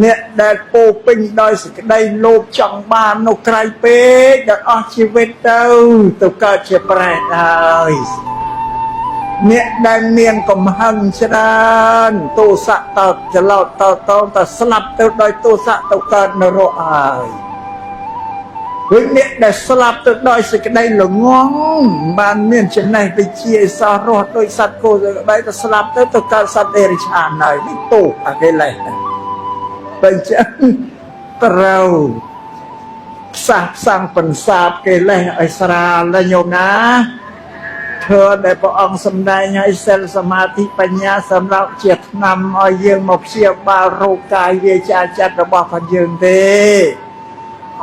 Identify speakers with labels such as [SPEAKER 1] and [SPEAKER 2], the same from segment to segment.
[SPEAKER 1] អ្នកដែលពោពេញដោយសេចក្តីលោភចង់បាននៅក្រៃពេកដល់អស់ជីវិតទៅកើតជាប្រែតហើយអ្នកដែលមានកំហឹងច្រើនទោសៈតច្រឡោតតស្លាប់ទៅដោយទោសៈទៅកើតនរកហើយវិញអ្នកដែលស្លាប់ទៅដោយសេចក្តីល្ងងបានមានចំណេះវិជ្ជាសោះរស់ដោយសត្វគោទៅទៅស្លាប់ទៅកើតសត្វអេរិឆានហើយនេះទោសអកិលេសបើចឹងត្រូវផ្សះផ្សាំងបន្សាបកិលេសឲ្យស្រាលណាញោមណាធ្វើដែលព្រះអង្គសម្ដែងឲ្យសិលសមាធិបញ្ញាសម្រាប់ជាថ្នាំឲ្យយើងមកព្យាបាលរោគកាយវាចាចិត្តរបស់ផងយើងទេ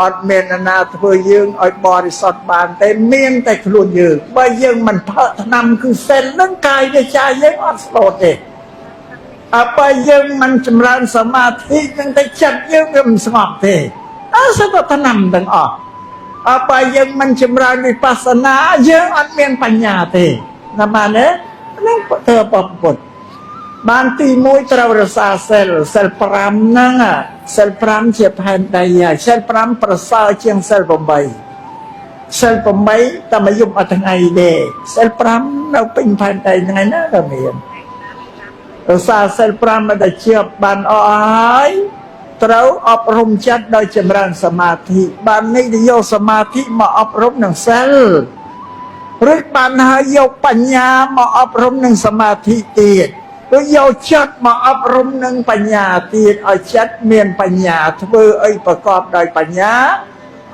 [SPEAKER 1] អត់មានណាធ្វើយើងឲ្យបរិសុទ្ធបានទេមានតែខ្លួនយើងបើយើងមិនផឹកថ្នាំគឺសិលនឹងកាយវាចាយើងអត់ស្លូតទេបើយើងមិនចម្រើនសមាធិនឹងតែចិត្តយើងវាមិនស្ងប់ទេសិតតែថ្នាំទាំងអស់បើយើងមិនចម្រើនវិបស្សនាយើងអត់មានបញ្ញាទេណាបានទេនឹងធ្វើបបពុទ្ធបានទី1ត្រូវរក្សាសិល5ហ្នឹងសិល5ជាផែនដីហើយសិល5ប្រសើរជាងសិល8សិល8តែមកយប់អត់ថ្ងៃទេសិល5នៅពេញផែនដីថ្ងៃណាក៏មានរក្សាសិល5មកតែជាប់បានអស់ហើយត្រូវអប់រំចិត្តដោយចម្រើនសមាធិបាននេះទៅយកសមាធិមកអប់រំនឹងសិលឬបានហើយយកបញ្ញាមកអប់រំនឹងសមាធិទៀតឬយកចិត្តមកអប់រំនឹងបញ្ញាទៀតឲ្យចិត្តមានបញ្ញាធ្វើអីប្រកបដោយបញ្ញា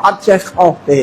[SPEAKER 1] អត់ចេះខុសទេ